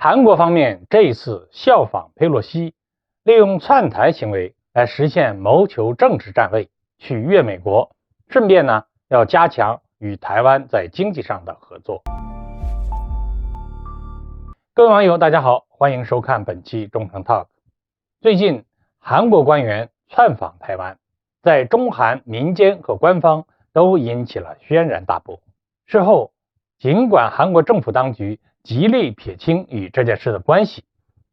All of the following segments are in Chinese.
韩国方面这一次效仿佩洛西，利用竄台行为来实现谋求政治站位，取悦美国，顺便呢要加强与台湾在经济上的合作。各位网友大家好，欢迎收看本期中诚 Talk。 最近韩国官员竄访台湾，在中韩民间和官方都引起了轩然大波。事后尽管韩国政府当局极力撇清与这件事的关系，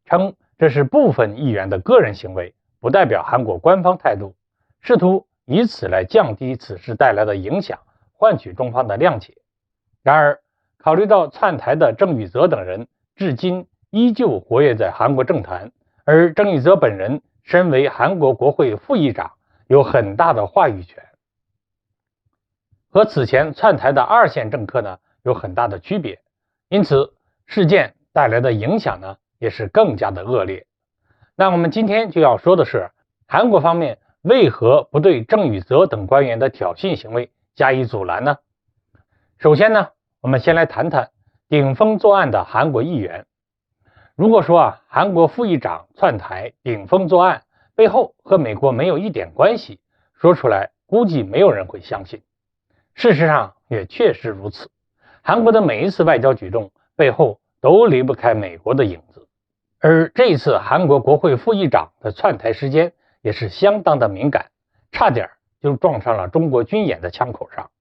称这是部分议员的个人行为，不代表韩国官方态度，试图以此来降低此事带来的影响，换取中方的谅解。然而考虑到竄台的郑宇泽等人至今依旧活跃在韩国政坛，而郑宇泽本人身为韩国国会副议长，有很大的话语权，和此前竄台的二线政客呢有很大的区别，因此事件带来的影响呢也是更加的恶劣。那我们今天就要说的是，韩国方面为何不对郑宇泽等官员的挑衅行为加以阻拦呢？首先呢，我们先来谈谈顶风作案的韩国议员。如果说韩国副议长竄台顶风作案背后和美国没有一点关系，说出来估计没有人会相信。事实上也确实如此，韩国的每一次外交举动背后都离不开美国的影子，而这一次韩国国会副议长的竄台时间也是相当的敏感，差点就撞上了中国军演的枪口上。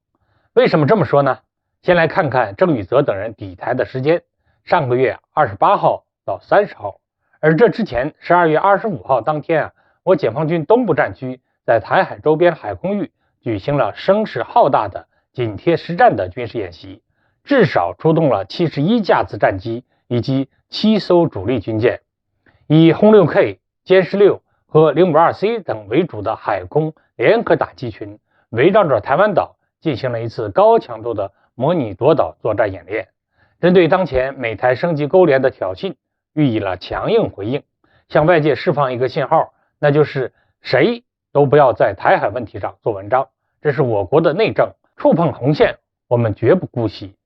为什么这么说呢？先来看看郑宇泽等人抵台的时间，上个月28号到30号，而这之前12月25号当天我解放军东部战区在台海周边海空域举行了声势浩大的紧贴实战的军事演习，至少出动了71架次战机以及7艘主力军舰，以轰 6K、歼16和052C 等为主的海空联合打击群，围绕着台湾岛进行了一次高强度的模拟夺岛作战演练，针对当前美台升级勾连的挑衅予以了强硬回应，向外界释放一个信号，那就是谁都不要在台海问题上做文章，这是我国的内政，触碰红线我们绝不姑息。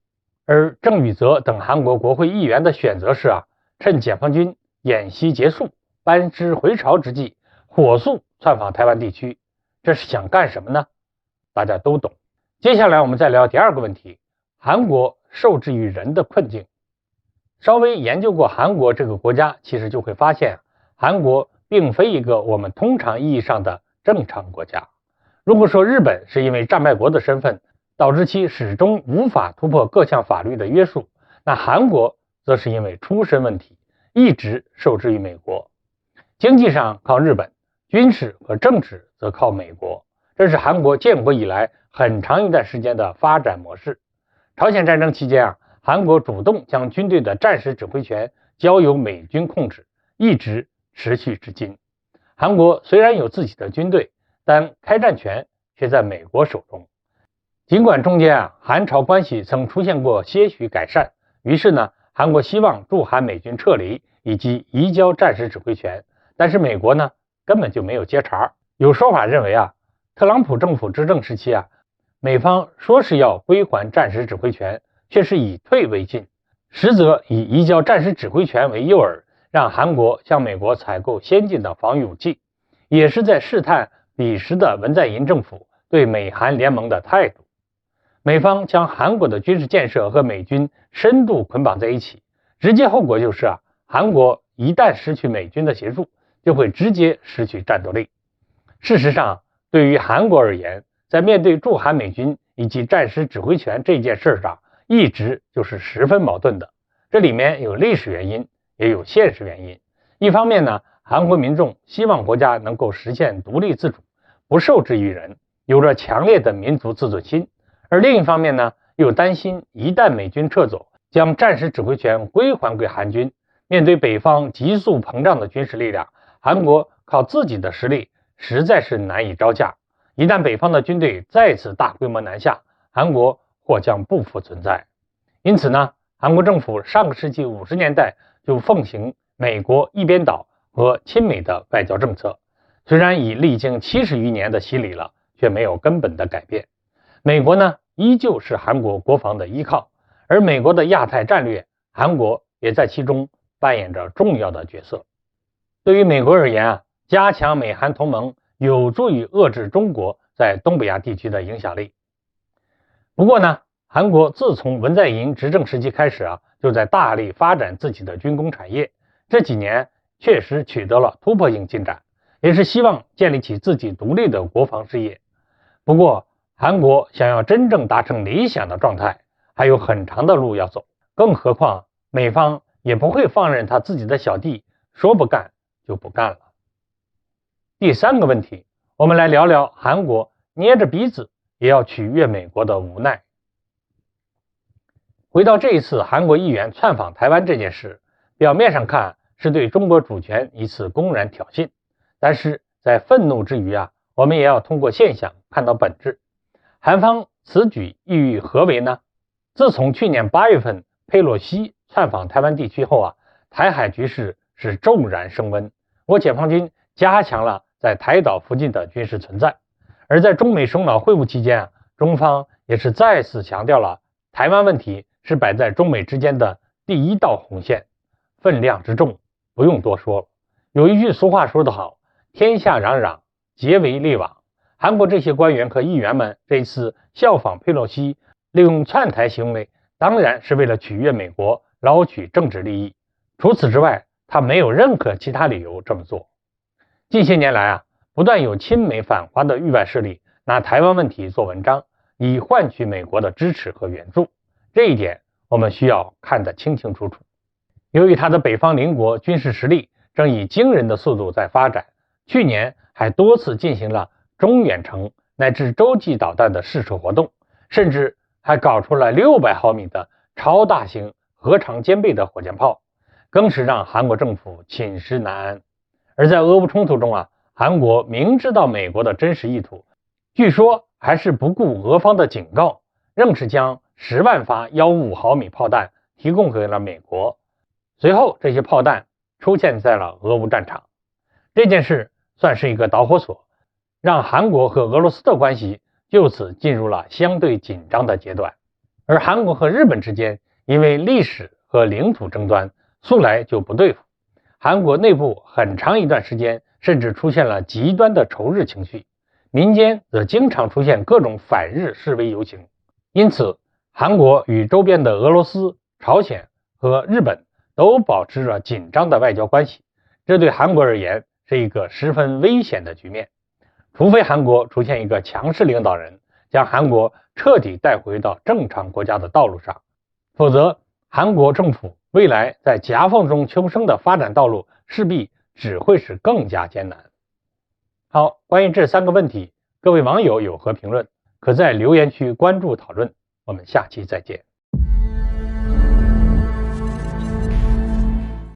而郑宇泽等韩国国会议员的选择是趁解放军演习结束班师回朝之际，火速竄访台湾地区，这是想干什么呢？大家都懂。接下来我们再聊第二个问题，韩国受制于人的困境。稍微研究过韩国这个国家，其实就会发现韩国并非一个我们通常意义上的正常国家。如果说日本是因为战败国的身份导致其始终无法突破各项法律的约束，那韩国则是因为出身问题一直受制于美国。经济上靠日本，军事和政治则靠美国，这是韩国建国以来很长一段时间的发展模式。朝鲜战争期间韩国主动将军队的战时指挥权交由美军控制，一直持续至今。韩国虽然有自己的军队，但开战权却在美国手中。尽管中间韩朝关系曾出现过些许改善，于是呢，韩国希望驻韩美军撤离以及移交战时指挥权，但是美国呢根本就没有接茬。有说法认为特朗普政府执政时期美方说是要归还战时指挥权，却是以退为进，实则以移交战时指挥权为诱饵，让韩国向美国采购先进的防御武器，也是在试探彼时的文在寅政府对美韩联盟的态度。美方将韩国的军事建设和美军深度捆绑在一起，直接后果就是韩国一旦失去美军的协助，就会直接失去战斗力。事实上，对于韩国而言，在面对驻韩美军以及战时指挥权这件事上，一直就是十分矛盾的。这里面有历史原因，也有现实原因。一方面呢，韩国民众希望国家能够实现独立自主，不受制于人，有着强烈的民族自尊心。而另一方面呢，又担心一旦美军撤走，将战时指挥权归还给韩军，面对北方急速膨胀的军事力量，韩国靠自己的实力实在是难以招架。一旦北方的军队再次大规模南下，韩国或将不复存在。因此呢，韩国政府上个世纪50年代就奉行美国一边倒和亲美的外交政策，虽然已历经70余年的洗礼了，却没有根本的改变。美国呢，依旧是韩国国防的依靠，而美国的亚太战略，韩国也在其中扮演着重要的角色。对于美国而言加强美韩同盟有助于遏制中国在东北亚地区的影响力。不过呢，韩国自从文在寅执政时期开始就在大力发展自己的军工产业，这几年确实取得了突破性进展，也是希望建立起自己独立的国防事业。不过，韩国想要真正达成理想的状态，还有很长的路要走，更何况美方也不会放任他自己的小弟说不干就不干了。第三个问题，我们来聊聊韩国捏着鼻子也要取悦美国的无奈。回到这一次韩国议员窜访台湾这件事，表面上看是对中国主权一次公然挑衅，但是在愤怒之余我们也要通过现象看到本质。韩方此举意欲何为呢？自从去年8月份佩洛西窜访台湾地区后台海局势是骤然升温，我解放军加强了在台岛附近的军事存在。而在中美首脑会晤期间中方也是再次强调了台湾问题是摆在中美之间的第一道红线，分量之重不用多说了。有一句俗话说得好，天下攘攘，皆为利往。韩国这些官员和议员们这一次效仿佩洛西，利用窜台行为，当然是为了取悦美国，捞取政治利益。除此之外，他没有任何其他理由这么做。近些年来不断有亲美反华的域外势力拿台湾问题做文章，以换取美国的支持和援助。这一点我们需要看得清清楚楚。由于他的北方邻国军事实力正以惊人的速度在发展，去年还多次进行了中远程乃至洲际导弹的试射活动，甚至还搞出了600毫米的超大型核常兼备的火箭炮，更是让韩国政府寝食难安。而在俄乌冲突中韩国明知道美国的真实意图，据说还是不顾俄方的警告，仍是将10万发155毫米炮弹提供给了美国。随后这些炮弹出现在了俄乌战场。这件事算是一个导火索，让韩国和俄罗斯的关系就此进入了相对紧张的阶段。而韩国和日本之间因为历史和领土争端素来就不对付，韩国内部很长一段时间甚至出现了极端的仇日情绪，民间则经常出现各种反日示威游行。因此韩国与周边的俄罗斯、朝鲜和日本都保持着紧张的外交关系，这对韩国而言是一个十分危险的局面。除非韩国出现一个强势领导人，将韩国彻底带回到正常国家的道路上，否则韩国政府未来在夹缝中求生的发展道路势必只会是更加艰难。好，关于这3个问题，各位网友有何评论？可在留言区关注讨论，我们下期再见。